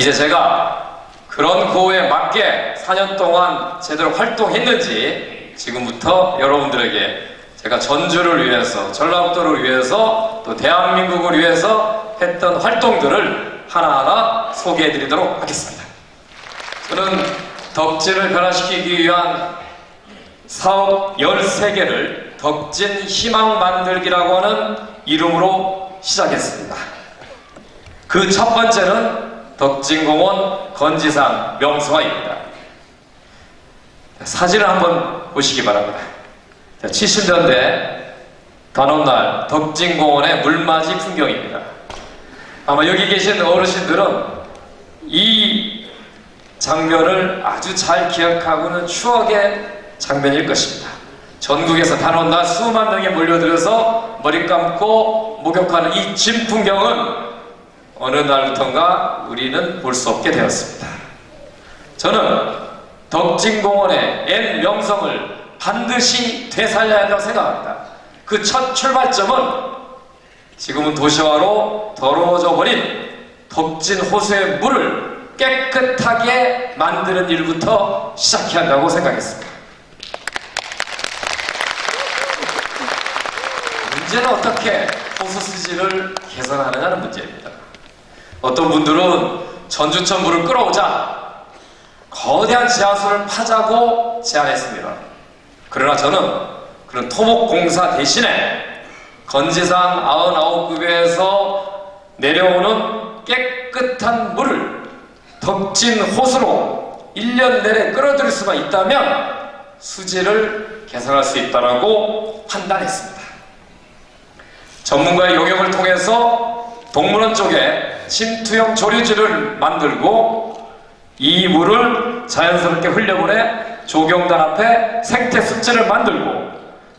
이제 제가 그런 구호에 맞게 4년 동안 제대로 활동했는지 지금부터 여러분들에게 제가 전주를 위해서, 전라북도를 위해서, 또 대한민국을 위해서 했던 활동들을 하나하나 소개해드리도록 하겠습니다. 저는 덕진을 변화시키기 위한 사업 13개를 덕진 희망 만들기라고 하는 이름으로 시작했습니다. 그 첫 번째는 덕진공원 건지산 명소화입니다. 사진을 한번 보시기 바랍니다. 70년대 단오날 덕진공원의 물맞이 풍경입니다. 아마 여기 계신 어르신들은 이 장면을 아주 잘 기억하고는 추억의 장면일 것입니다. 전국에서 단오날 수만 명이 몰려들어서 머리 감고 목욕하는 이 진풍경은 어느 날부턴가 우리는 볼 수 없게 되었습니다. 저는 덕진공원의 옛 명성을 반드시 되살려야 한다고 생각합니다. 그 첫 출발점은 지금은 도시화로 더러워져 버린 덕진 호수의 물을 깨끗하게 만드는 일부터 시작해야 한다고 생각했습니다. 문제는 어떻게 호수 수질을 개선하느냐는 문제입니다. 어떤 분들은 전주천 물을 끌어오자 거대한 지하수를 파자고 제안했습니다. 그러나 저는 그런 토목공사 대신에 건지산 99급에서 내려오는 깨끗한 물을 덕진 호수로 1년 내내 끌어들일 수가 있다면 수질을 개선할 수 있다고 판단했습니다. 전문가의 용역을 통해서 동물원 쪽에 침투형 조류지를 만들고 이 물을 자연스럽게 흘려보내 조경단 앞에 생태 습지를 만들고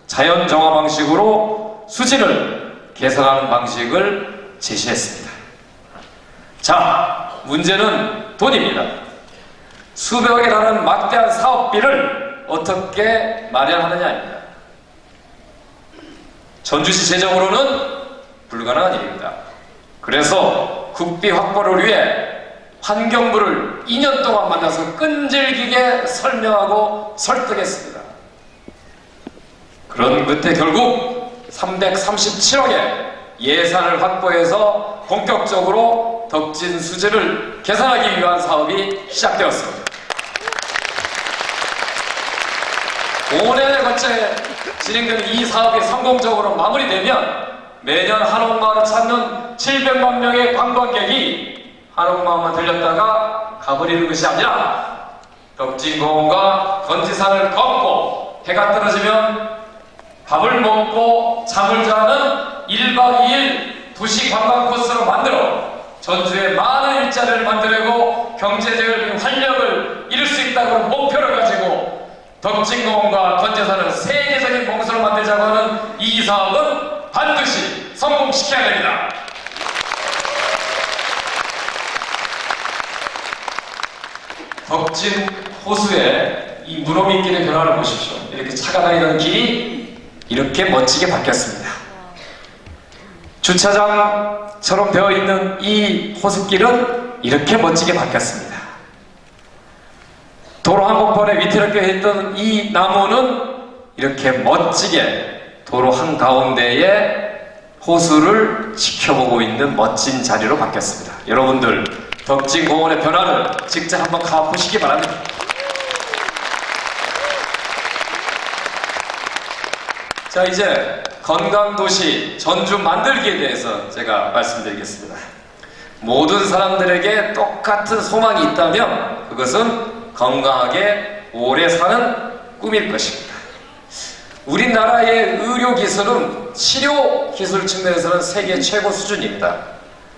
자연 정화 방식으로 수질을 개선하는 방식을 제시했습니다. 자, 문제는 돈입니다. 수백억에 달하는 막대한 사업비를 어떻게 마련하느냐입니다. 전주시 재정으로는 불가능한 일입니다. 그래서 국비 확보를 위해 환경부를 2년 동안 만나서 끈질기게 설명하고 설득했습니다. 그런 끝에 결국 337억의 예산을 확보해서 본격적으로 덕진 수질을 개선하기 위한 사업이 시작되었습니다. 5년에 걸쳐 진행되는 이 사업이 성공적으로 마무리되면 매년 한옥마을을 찾는 700만 명의 관광객이 한옥마을만 들렸다가 가버리는 것이 아니라 덕진공원과 건지산을 걷고 해가 떨어지면 밥을 먹고 잠을 자는 1박 2일 도시 관광 코스로 만들어 전주에 많은 일자리를 만들고 경제적인 활력을 이룰 수 있다는 목표를 가지고 덕진공원과 건지산을 세계적인 공수로 만들자고 하는 이 사업은 반드시 성공시켜야 됩니다. 덕진 호수의 이 물오미길의 변화를 보십시오. 이렇게 차가 다니던 길이 이렇게 멋지게 바뀌었습니다. 주차장처럼 되어 있는 이 호수길은 이렇게 멋지게 바뀌었습니다. 도로 한복판에 위태롭게 있던 이 나무는 이렇게 멋지게 도로 한가운데에 호수를 지켜보고 있는 멋진 자리로 바뀌었습니다. 여러분들 덕진공원의 변화를 직접 한번 가보시기 바랍니다. 자, 이제 건강도시 전주 만들기에 대해서 제가 말씀드리겠습니다. 모든 사람들에게 똑같은 소망이 있다면 그것은 건강하게 오래 사는 꿈일 것입니다. 우리나라의 의료기술은 치료기술 측면에서는 세계 최고 수준입니다.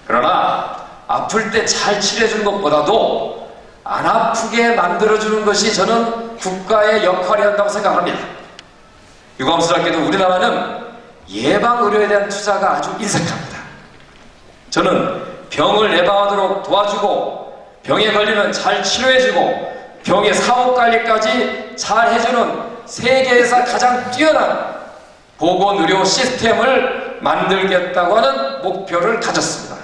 그러나 아플 때 잘 치료해주는 것보다도 안 아프게 만들어주는 것이 저는 국가의 역할이었다고 생각합니다. 유감스럽게도 우리나라는 예방의료에 대한 투자가 아주 인색합니다. 저는 병을 예방하도록 도와주고 병에 걸리면 잘 치료해주고 병의 사후관리까지 잘 해주는 세계에서 가장 뛰어난 보건의료 시스템을 만들겠다고 하는 목표를 가졌습니다.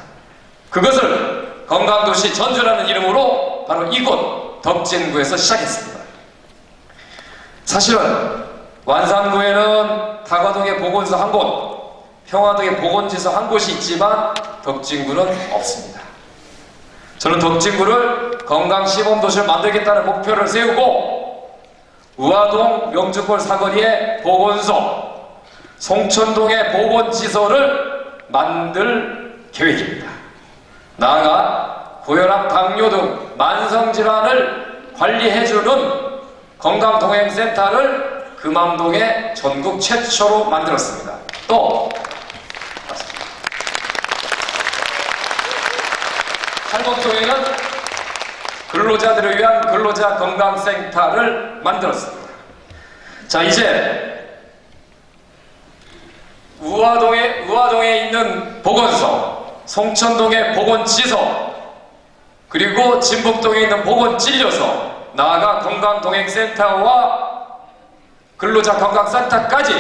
그것을 건강도시 전주라는 이름으로 바로 이곳 덕진구에서 시작했습니다. 사실은 완산구에는 다가동에 보건소 한 곳, 평화동에 보건지소 한 곳이 있지만 덕진구는 없습니다. 저는 덕진구를 건강시범도시를 만들겠다는 목표를 세우고 우화동 명주골 사거리에 보건소, 송천동에 보건지소를 만들 계획입니다. 나아가 고혈압, 당뇨 등 만성질환을 관리해주는 건강동행센터를 금암동에 전국 최초로 만들었습니다. 또 팔곡동에는 근로자들을 위한 근로자 건강센터를 만들었습니다. 자, 이제 우화동에 있는 보건소, 송천동의 보건지소, 그리고 진북동에 있는 보건진료소, 나아가 건강동행센터와 근로자 건강센터까지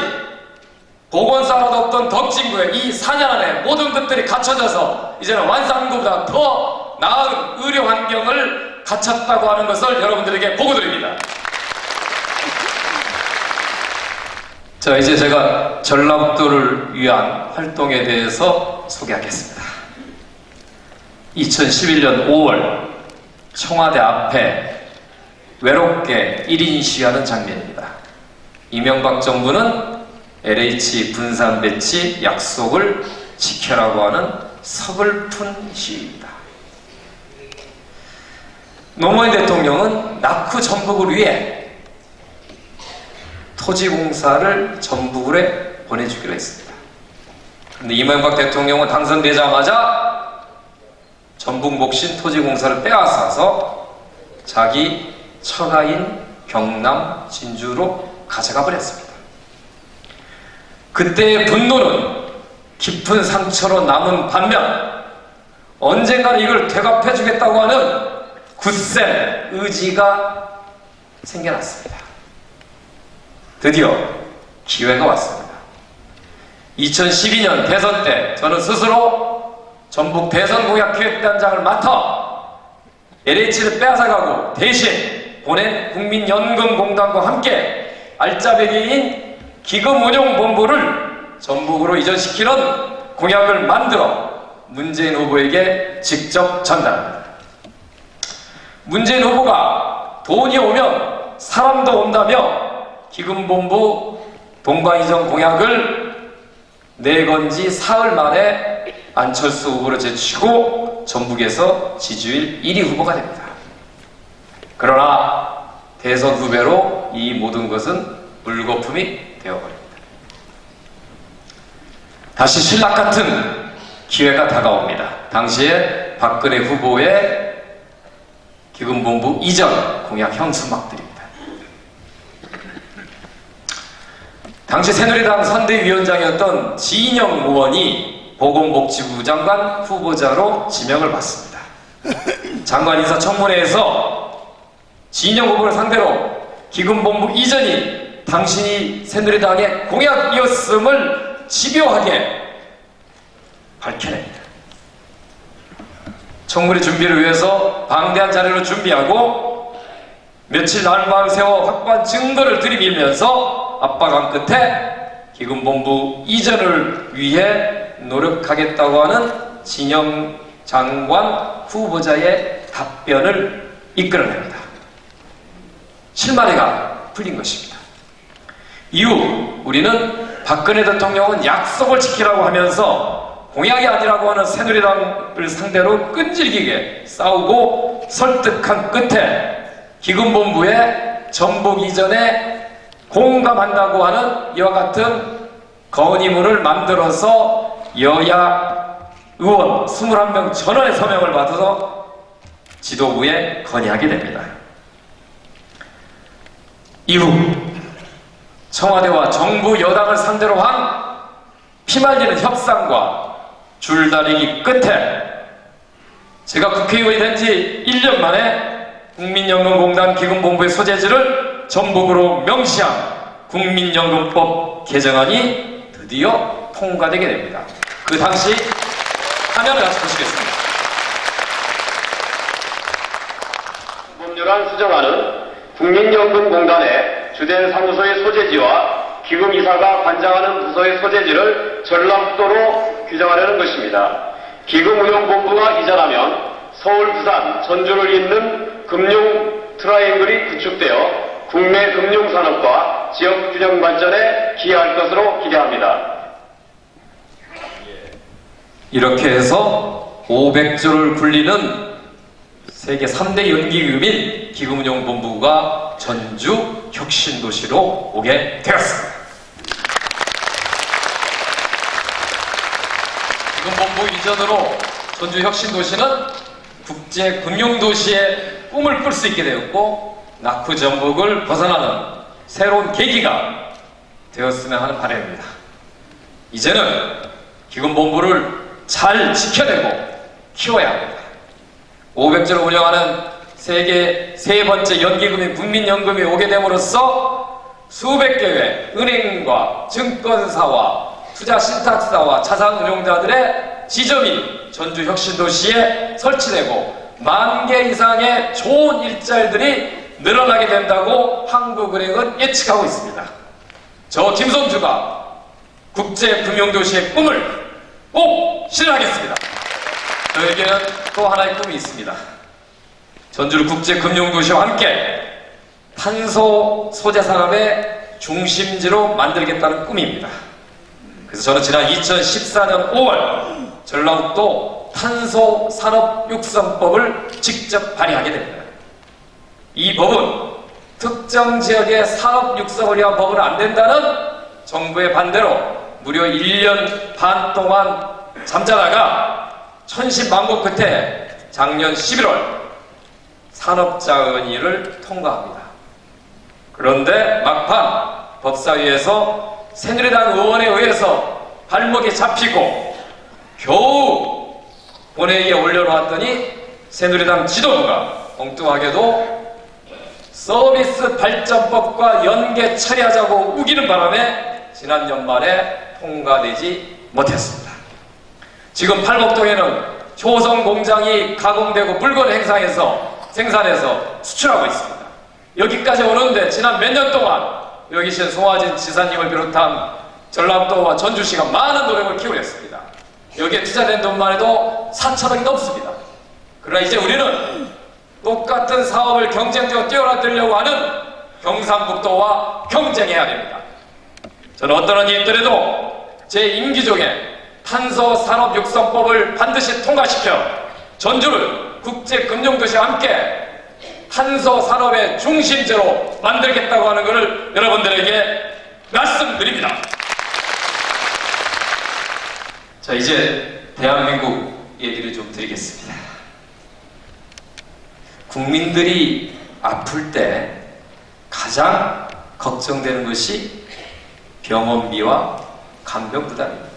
보건소 하나도 없던 덕진구에 이 4년 안에 모든 것들이 갖춰져서 이제는 완산구보다 더 나은 의료 환경을 갖췄다고 하는 것을 여러분들에게 보고드립니다. 자, 이제 제가 전라북도를 위한 활동에 대해서 소개하겠습니다. 2011년 5월 청와대 앞에 외롭게 1인 시위하는 장면입니다. 이명박 정부는 LH 분산 배치 약속을 지켜라고 하는 서글픈 시위입니다. 노무현 대통령은 낙후 전북을 위해 토지공사를 전북으로 보내주기로 했습니다. 그런데 이명박 대통령은 당선되자마자 전북 목신 토지공사를 빼앗아서 자기 처가인 경남 진주로 가져가 버렸습니다. 그때의 분노는 깊은 상처로 남은 반면 언젠가는 이걸 되갚아 주겠다고 하는 굳센 의지가 생겨났습니다. 드디어 기회가 왔습니다. 2012년 대선 때 저는 스스로 전북 대선 공약 기획단장을 맡아 LH를 빼앗아가고 대신 보낸 국민연금공단과 함께 알짜배기인 기금운용본부를 전북으로 이전시키는 공약을 만들어 문재인 후보에게 직접 전달합니다. 문재인 후보가 돈이 오면 사람도 온다며 기금본부 동반이전 공약을 내건 지 사흘 만에 안철수 후보를 제치고 전북에서 지지율 1위 후보가 됩니다. 그러나 대선 후배로 이 모든 것은 물거품이 되어버립니다. 다시 신락 같은 기회가 다가옵니다. 당시에 박근혜 후보의 기금본부 이전 공약 형수막들입니다. 당시 새누리당 선대위원장이었던 지인영 의원이 보건복지부 장관 후보자로 지명을 받습니다. 장관 인사청문회에서 지인영 후보를 상대로 기금본부 이전이 당신이 새누리당의 공약이었음을 집요하게 밝혀냅니다. 청문회 준비를 위해서 방대한 자료를 준비하고 며칠 날마을 세워 확보한 증거를 들이밀면서 압박한 끝에 기금본부 이전을 위해 노력하겠다고 하는 진영 장관 후보자의 답변을 이끌어냅니다. 실마리가 풀린 것입니다. 이후 우리는 박근혜 대통령은 약속을 지키라고 하면서 공약이 아니라고 하는 새누리당을 상대로 끈질기게 싸우고 설득한 끝에 기금본부에 전북 이전에 공감한다고 하는 이와 같은 건의문을 만들어서 여야 의원 21명 전원의 서명을 받아서 지도부에 건의하게 됩니다. 이후 청와대와 정부 여당을 상대로 한 피말리는 협상과 줄다리기 끝에 제가 국회의원이 된 지 1년 만에 국민연금공단 기금본부의 소재지를 전북으로 명시한 국민연금법 개정안이 드디어 통과되게 됩니다. 그 당시 화면을 같이 보시겠습니다. 주간 수정하는 국민연금공단의 주된 사무소의 소재지와 기금이사가 관장하는 부서의 소재지를 전라북도로 규정하려는 것입니다. 기금운용본부가 이전하면 서울, 부산, 전주를 잇는 금융 트라이앵글이 구축되어 국내 금융산업과 지역균형 발전에 기여할 것으로 기대합니다. 이렇게 해서 500조를 굴리는 세계 3대 연기금인 기금운용본부가 전주 혁신도시로 오게 되었습니다. 기금본부 이전으로 전주 혁신도시는 국제금융도시의 꿈을 꿀 수 있게 되었고 낙후전복을 벗어나는 새로운 계기가 되었으면 하는 바람입니다. 이제는 기금본부를 잘 지켜내고 키워야 합니다. 500조를 운영하는 세계 세 번째 연기금인 국민연금이 오게 됨으로써 수백 개의 은행과 증권사와 투자신탁사와 자산운용자들의 지점이 전주 혁신도시에 설치되고 10,000개 이상의 좋은 일자리들이 늘어나게 된다고 한국은행은 예측하고 있습니다. 저 김성주가 국제금융도시의 꿈을 꼭 실현하겠습니다. 저에게는 또 하나의 꿈이 있습니다. 전주를 국제금융도시와 함께 탄소 소재 산업의 중심지로 만들겠다는 꿈입니다. 그래서 저는 지난 2014년 5월 전라북도 탄소 산업 육성법을 직접 발의하게 됩니다. 이 법은 특정 지역의 산업 육성을 위한 법은 안 된다는 정부의 반대로 무려 1년 반 동안 잠자다가 천신만고 끝에 작년 11월 산업자원위를 통과합니다. 그런데 막판 법사위에서 새누리당 의원에 의해서 발목이 잡히고 겨우 본회의에 올려놓았더니 새누리당 지도부가 엉뚱하게도 서비스 발전법과 연계 처리하자고 우기는 바람에 지난 연말에 통과되지 못했습니다. 지금 팔복동에는 효성 공장이 가공되고 물건 생산해서 수출하고 있습니다. 여기까지 오는데 지난 몇 년 동안 여기 계신 송화진 지사님을 비롯한 전라북도와 전주시가 많은 노력을 기울였습니다. 여기에 투자된 돈만 해도 4천억이 넘습니다. 그러나 이제 우리는 똑같은 사업을 경쟁적으로 뛰어나들려고 하는 경상북도와 경쟁해야 됩니다. 저는 어떤 일이 있더라도 제 임기 중에 탄소 산업 육성법을 반드시 통과시켜 전주를 국제금융도시와 함께 탄소 산업의 중심지로 만들겠다고 하는 것을 여러분들에게 말씀드립니다. 자, 이제 대한민국 얘기를 좀 드리겠습니다. 국민들이 아플 때 가장 걱정되는 것이 병원비와 간병 부담입니다.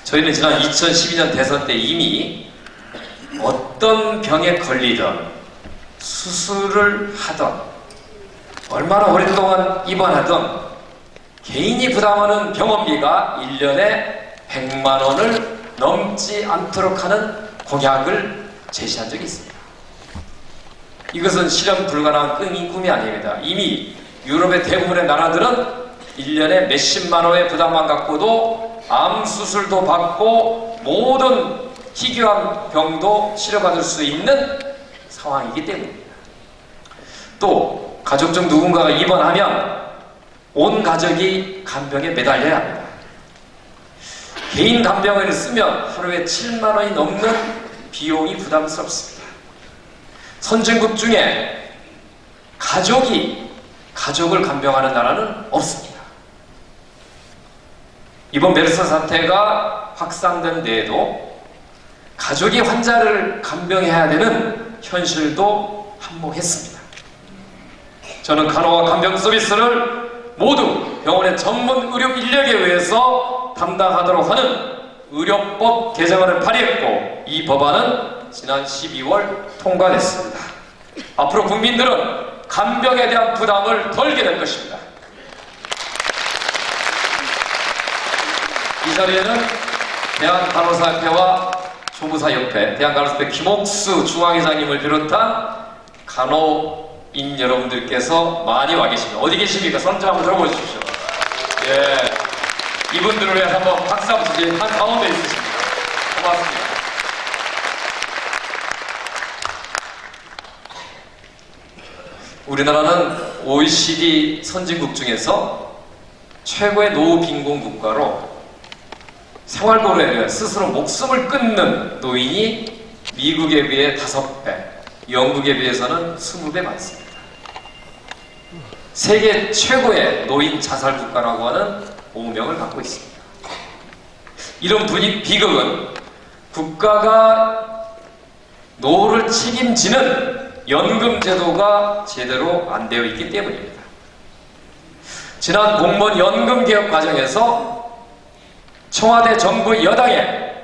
저희는 지난 2012년 대선 때 이미 어떤 병에 걸리든 수술을 하던 얼마나 오랫동안 입원하던 개인이 부담하는 병원비가 1년에 100만 원을 넘지 않도록 하는 공약을 제시한 적이 있습니다. 이것은 실현 불가능한 꿈이 아닙니다. 이미 유럽의 대부분의 나라들은 1년에 몇십만 원의 부담만 갖고도 암 수술도 받고 모든 희귀한 병도 치료받을 수 있는 상황이기 때문입니다. 또 가족 중 누군가가 입원하면 온 가족이 간병에 매달려야 합니다. 개인 간병을 쓰면 하루에 7만 원이 넘는 비용이 부담스럽습니다. 선진국 중에 가족이 가족을 간병하는 나라는 없습니다. 이번 메르스 사태가 확산된 데에도 가족이 환자를 간병해야 되는 현실도 한몫했습니다. 저는 간호와 간병 서비스를 모두 병원의 전문 의료 인력에 의해서 담당하도록 하는 의료법 개정안을 발의했고 이 법안은 지난 12월 통과됐습니다. 앞으로 국민들은 간병에 대한 부담을 덜게 될 것입니다. 이 자리에는 대한간호사협회와 조무사협회, 대한간호사협회 김옥수 중앙회장님을 비롯한 간호인 여러분들께서 많이 와 계십니다. 어디 계십니까? 손 좀 한번 들어보 주십시오. 예, 이분들을 위해서 한번 박수 한번 주세요. 한 가운데 있으십니다. 고맙습니다. 우리나라는 OECD 선진국 중에서 최고의 노후 빈곤 국가로 생활고로에 스스로 목숨을 끊는 노인이 미국에 비해 5배, 영국에 비해서는 20배 많습니다. 세계 최고의 노인 자살 국가라고 하는 오명을 갖고 있습니다. 이런 비극은 국가가 노후를 책임지는 연금 제도가 제대로 안 되어 있기 때문입니다. 지난 공무원 연금 개혁 과정에서 청와대 정부 여당의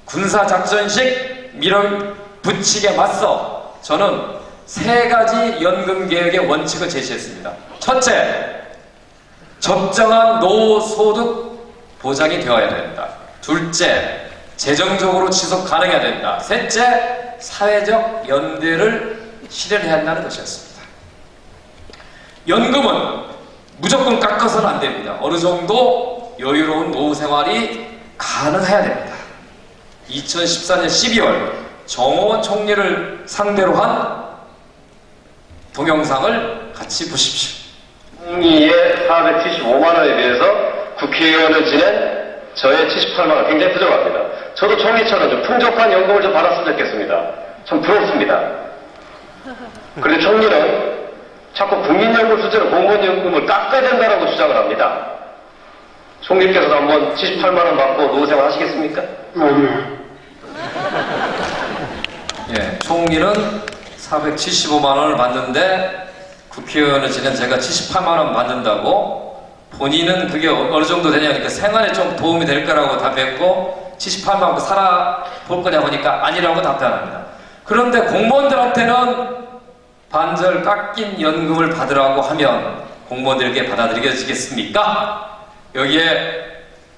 군사작전식 밀어붙이게 맞서 저는 3가지 연금 개혁의 원칙을 제시했습니다. 첫째, 적정한 노후소득 보장이 되어야 된다. 둘째, 재정적으로 지속 가능해야 된다. 셋째, 사회적 연대를 실현해야 한다는 것이었습니다. 연금은 무조건 깎아서는 안 됩니다. 어느 정도 여유로운 노후 생활이 가능해야 됩니다. 2014년 12월 정호원 총리를 상대로 한 동영상을 같이 보십시오. 총리의 475만원에 비해서 국회의원을 지낸 저의 78만원 굉장히 부족합니다. 저도 총리처럼 좀 풍족한 연금을 좀 받았으면 좋겠습니다. 참 부럽습니다. 그런데 총리는 자꾸 국민연금 수준으로 공무원연금을 깎아야 된다고 주장을 합니다. 총리께서도 한번 78만원 받고 노후생활 하시겠습니까? 예, 총리는 475만원을 받는데 국회의원을 지낸 제가 78만원 받는다고 본인은 그게 어느 정도 되냐니까 생활에 좀 도움이 될 거라고 답했고 78만원 살아볼 거냐 보니까 아니라고 답변합니다. 그런데 공무원들한테는 반절 깎인 연금을 받으라고 하면 공무원들에게 받아들여지겠습니까? 여기에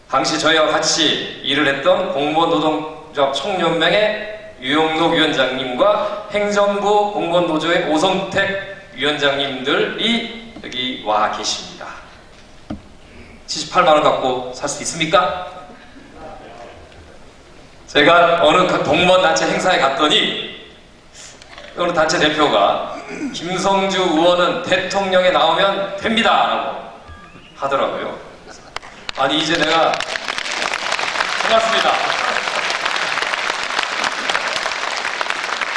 당시 저희와 같이 일을 했던 공무원 노동조합 총연맹의 유영록 위원장님과 행정부 공무원 노조의 오성택 위원장님들이 여기 와 계십니다. 78만원 갖고 살 수 있습니까? 제가 어느 공무원 단체 행사에 갔더니 어느 단체 대표가 김성주 의원은 대통령에 나오면 됩니다 라고 하더라고요. 아니 이제 내가 고맙습니다.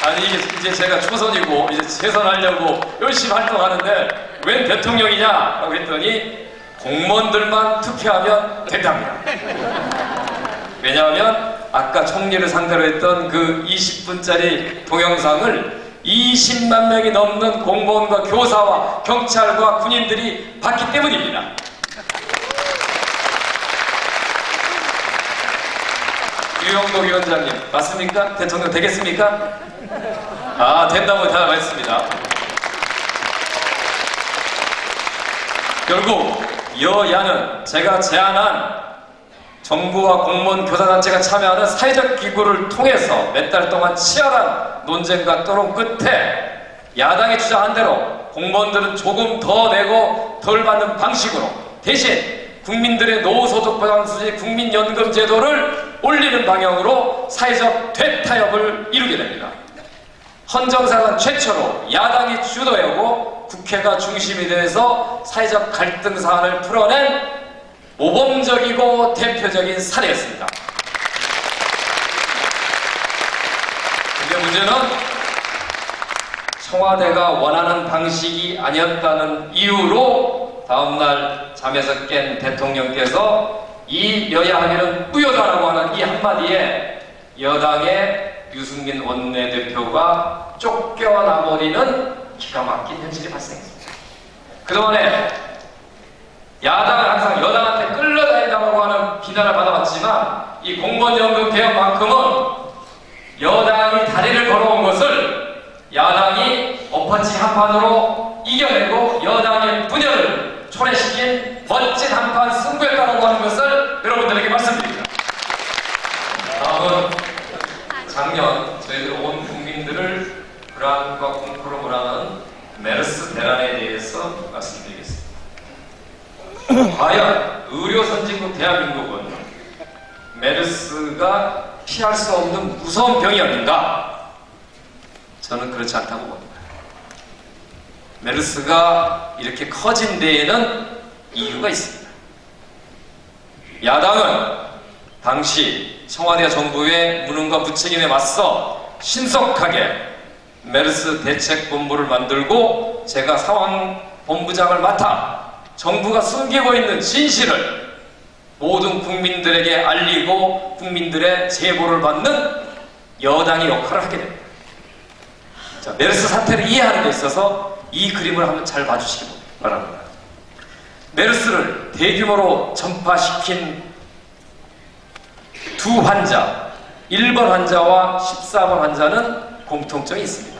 아니 이제 제가 초선이고 이제 재선하려고 열심히 활동하는데 웬 대통령이냐라고 했더니 공무원들만 투표하면 된답니다. 왜냐하면 아까 총리를 상대로 했던 그 20분짜리 동영상을 20만 명이 넘는 공무원과 교사와 경찰과 군인들이 봤기 때문입니다. 유영록 위원장님 맞습니까? 대통령 되겠습니까? 아 된다고 다 말했습니다. 결국 여야는 제가 제안한 정부와 공무원 교사단체가 참여하는 사회적 기구를 통해서 몇 달 동안 치열한 논쟁과 토론 끝에 야당이 주장한 대로 공무원들은 조금 더 내고 덜 받는 방식으로 대신 국민들의 노후소득 보장 수준 국민연금 제도를 올리는 방향으로 사회적 대타협을 이루게 됩니다. 헌정사상 최초로 야당이 주도하고 국회가 중심이 되어서 사회적 갈등 사안을 풀어낸 모범적이고 대표적인 사례였습니다. 근데 문제는 청와대가 원하는 방식이 아니었다는 이유로 다음날 잠에서 깬 대통령께서 이 여야 합의는 무효다라고 하는 이 한마디에 여당의 유승민 원내대표가 쫓겨나버리는 기가 막힌 현실이 발생했습니다. 그동안에 야당은 항상 여당한테 끌려다닌다고 하는 비난을 받아왔지만 이 공무원연금 개혁만큼은 여당이 다리를 걸어온 것을 야당이 엎어치 한판으로 이겨내고 여당의 분열을 초래시킨 멋진 한판 승부였다고 하는 것을 여러분들에게 말씀드립니다. 다음은 작년 저희들 온 국민들을 불안과 공포로 몰아넣은 메르스 대란에 대해서 말씀드리겠습니다. 과연 의료 선진국 대한민국은 메르스가 피할 수 없는 무서운 병이었는가? 저는 그렇지 않다고 봅니다. 메르스가 이렇게 커진 데에는 이유가 있습니다. 야당은 당시 청와대 정부의 무능과 무책임에 맞서 신속하게 메르스 대책본부를 만들고 제가 상황본부장을 맡아 정부가 숨기고 있는 진실을 모든 국민들에게 알리고 국민들의 제보를 받는 여당의 역할을 하게 됩니다. 자, 메르스 사태를 이해하는 데 있어서 이 그림을 한번 잘 봐주시기 바랍니다. 메르스를 대규모로 전파시킨 두 환자, 1번 환자와 14번 환자는 공통점이 있습니다.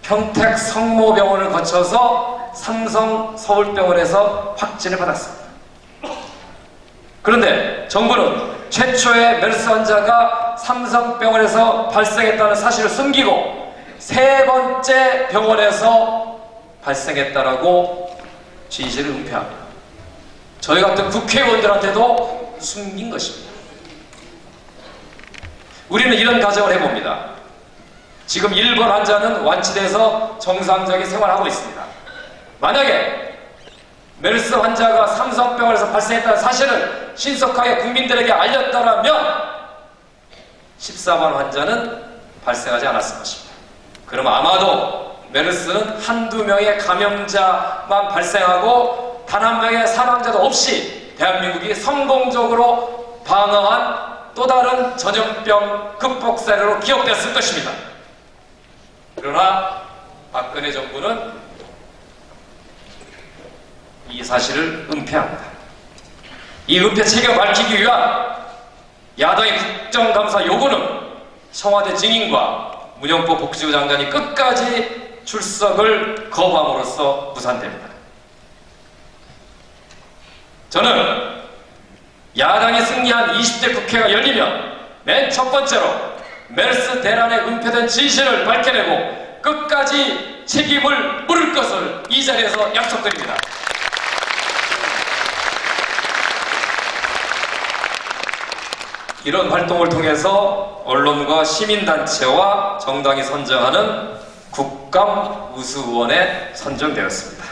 평택 성모병원을 거쳐서 삼성 서울병원에서 확진을 받았습니다. 그런데 정부는 최초의 메르스 환자가 삼성병원에서 발생했다는 사실을 숨기고 세 번째 병원에서 발생했다라고 진실을 은폐합니다. 저희 같은 국회의원들한테도 숨긴 것입니다. 우리는 이런 가정을 해봅니다. 지금 1번 환자는 완치돼서 정상적인 생활을 하고 있습니다. 만약에 메르스 환자가 삼성병원에서 발생했다는 사실을 신속하게 국민들에게 알렸다면 14번 환자는 발생하지 않았을 것입니다. 그럼 아마도 메르스는 한두 명의 감염자만 발생하고 단 한 명의 사망자도 없이 대한민국이 성공적으로 방어한 또 다른 전염병 극복 사례로 기억됐을 것입니다. 그러나 박근혜 정부는 이 사실을 은폐합니다. 이 은폐 책임을 밝히기 위한 야당의 국정감사 요구는 청와대 증인과 문영포 복지부 장관이 끝까지 출석을 거부함으로써 무산됩니다. 저는 야당이 승리한 20대 국회가 열리면 맨 첫 번째로 메르스 대란에 은폐된 진실을 밝혀내고 끝까지 책임을 물을 것을 이 자리에서 약속드립니다. 이런 활동을 통해서 언론과 시민단체와 정당이 선정하는 국감 우수의원에 선정되었습니다.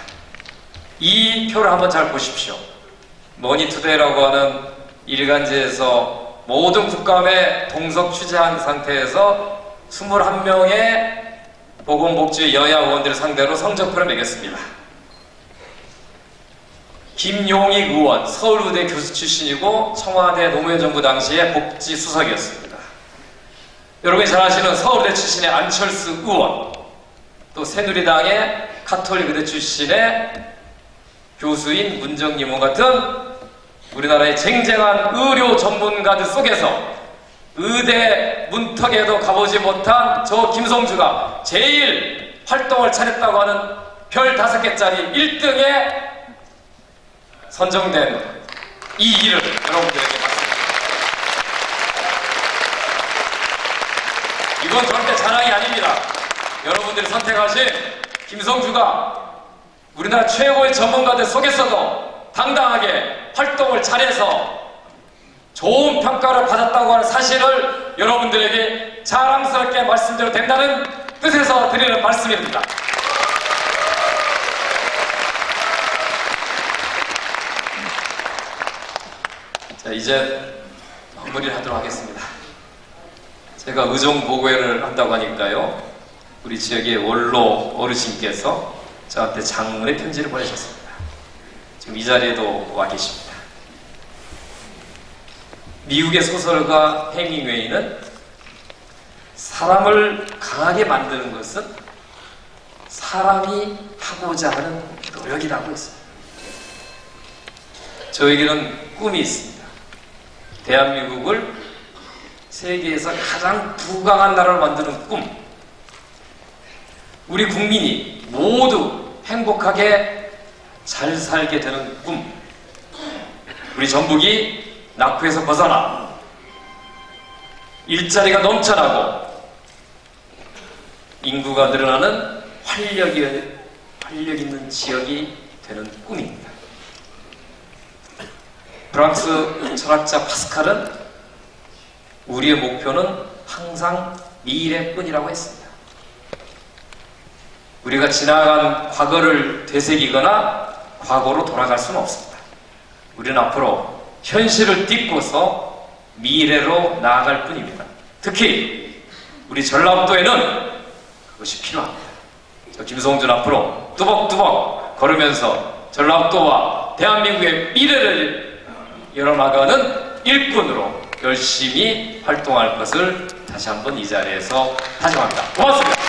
이 표를 한번 잘 보십시오. 머니투데이라고 하는 일간지에서 모든 국감에 동석 취재한 상태에서 21명의 보건복지 여야 의원들을 상대로 성적표를 매겼습니다. 김용익 의원, 서울의대 교수 출신이고 청와대 노무현 정부 당시의 복지수석이었습니다. 여러분이 잘 아시는 서울대 출신의 안철수 의원, 또 새누리당의 가톨릭의대 출신의 교수인 문정림 의원 같은 우리나라의 쟁쟁한 의료 전문가들 속에서 의대 문턱에도 가보지 못한 저 김성주가 제일 활동을 잘했다고 하는 별 5개짜리 1등에 선정된 이 일을 여러분들에게 말씀드립니다. 이건 절대 자랑이 아닙니다. 여러분들이 선택하신 김성주가 우리나라 최고의 전문가들 속에서도 당당하게 활동을 잘해서 좋은 평가를 받았다고 하는 사실을 여러분들에게 자랑스럽게 말씀드려도 된다는 뜻에서 드리는 말씀입니다. 자, 이제 마무리를 하도록 하겠습니다. 제가 의정보고회를 한다고 하니까요, 우리 지역의 원로 어르신께서 저한테 장문의 편지를 보내셨습니다. 지금 이 자리에도 와 계십니다. 미국의 소설가 해밍웨이는 사람을 강하게 만드는 것은 사람이 하고자 하는 노력이라고 했습니다. 저에게는 꿈이 있습니다. 대한민국을 세계에서 가장 부강한 나라를 만드는 꿈. 우리 국민이 모두 행복하게 잘 살게 되는 꿈. 우리 전북이 낙후에서 벗어나 일자리가 넘쳐나고 인구가 늘어나는 활력 있는 지역이 되는 꿈입니다. 프랑스 철학자 파스칼은 우리의 목표는 항상 미래뿐이라고 했습니다. 우리가 지나간 과거를 되새기거나 과거로 돌아갈 수는 없습니다. 우리는 앞으로 현실을 딛고서 미래로 나아갈 뿐입니다. 특히 우리 전라북도에는 그것이 필요합니다. 김성준 앞으로 뚜벅뚜벅 걸으면서 전라북도와 대한민국의 미래를 열어나가는 일꾼으로 열심히 활동할 것을 다시 한번 이 자리에서 다짐합니다. 고맙습니다.